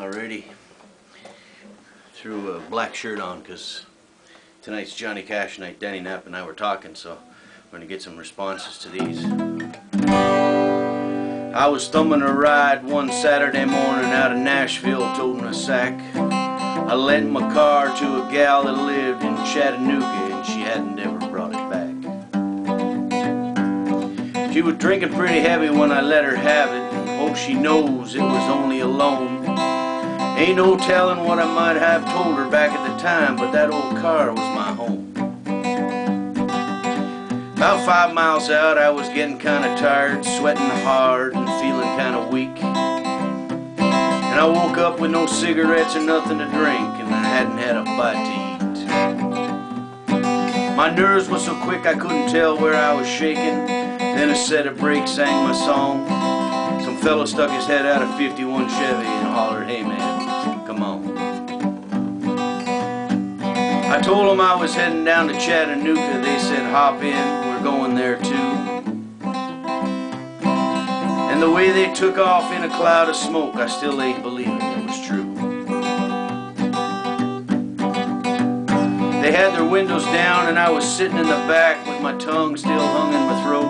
Already threw a black shirt on because tonight's Johnny Cash night. Danny Knapp and I were talking, so we're going to get some responses to these. I was thumbing a ride one Saturday morning out of Nashville, toting a sack. I lent my car to a gal that lived in Chatanooga, and she hadn't ever brought it back. She was drinking pretty heavy when I let her have it, and hope she knows it was only a loan. Ain't no telling what I might have told her back at the time, but that old car was my home. About 5 miles out, I was getting kinda tired, sweating hard and feeling kinda weak. And I woke up with no cigarettes or nothing to drink, and I hadn't had a bite to eat. My nerves were so quick I couldn't tell where I was shaking. Then a set of brakes sang my song. Some fellow stuck his head out of 51 Chevy and hollered, "Hey man, come on." I told them I was heading down to Chattanooga. They said, "Hop in, we're going there too." And the way they took off in a cloud of smoke, I still ain't believing it was true. They had their windows down and I was sitting in the back with my tongue still hung in my throat.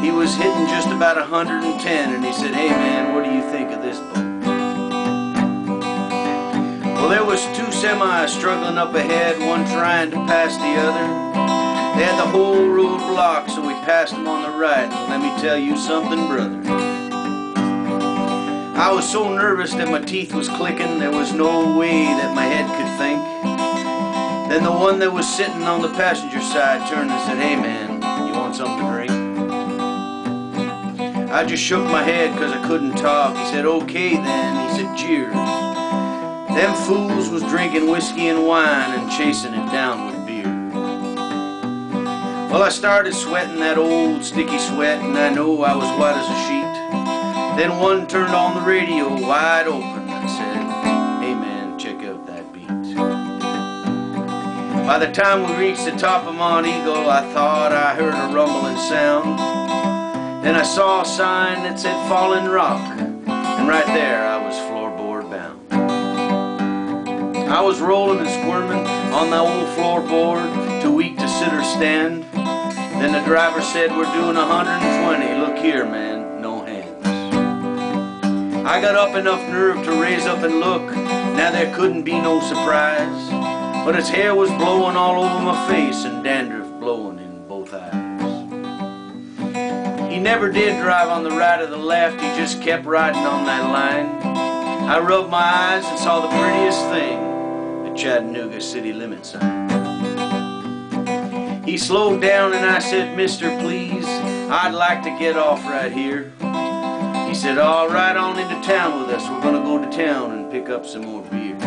He was hitting just about 110 and he said, "Hey man, what do you think of this boat?" Well, there was 2 semis struggling up ahead, one trying to pass the other. They had the whole road blocked, so we passed them on the right. And let me tell you something, brother, I was so nervous that my teeth was clicking. There was no way that my head could think. Then the one that was sitting on the passenger side turned and said, "Hey man, you want something to drink?" I just shook my head because I couldn't talk. He said, "Okay then." He said, "Cheers." Them fools was drinking whiskey and wine and chasing it down with beer. Well, I started sweating that old sticky sweat, and I know I was white as a sheet. Then one turned on the radio wide open and said, "Hey man, check out that beat." By the time we reached the top of Mount Eagle, I thought I heard a rumbling sound. Then I saw a sign that said "Fallen Rock," and right there I was floorboard bound. I was rolling and squirming on the old floorboard, too weak to sit or stand. Then the driver said, "We're doing 120. Look here, man, no hands." I got up enough nerve to raise up and look. Now there couldn't be no surprise, but his hair was blowing all over my face and dandruff blowing in both eyes. He never did drive on the right or the left, he just kept riding on that line. I rubbed my eyes and saw the prettiest thing, the Chattanooga city limit sign. He slowed down and I said, "Mister, please, I'd like to get off right here." He said, "All right, on into town with us. We're gonna go to town and pick up some more beer."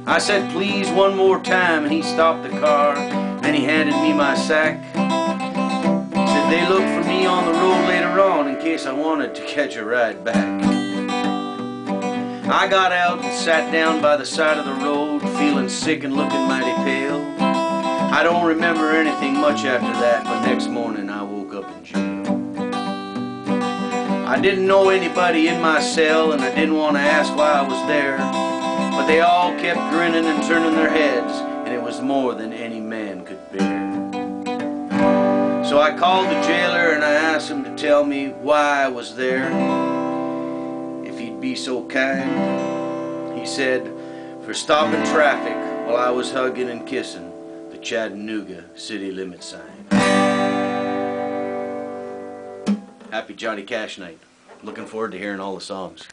I said, "Please," one more time, and he stopped the car. Then he handed me my sack. He said, "They look for me on the road later on in case I wanted to catch a ride back." I got out and sat down by the side of the road, feeling sick and looking mighty pale. I don't remember anything much after that, but next morning I woke up in jail. I didn't know anybody in my cell, and I didn't want to ask why I was there, but they all kept grinning and turning their heads, and it was more than any man could bear. So I called the jailer and I asked him to tell me why I was there, if he'd be so kind. He said, "For stopping traffic while I was hugging and kissing the Chattanooga city limit sign." Happy Johnny Cash night. Looking forward to hearing all the songs.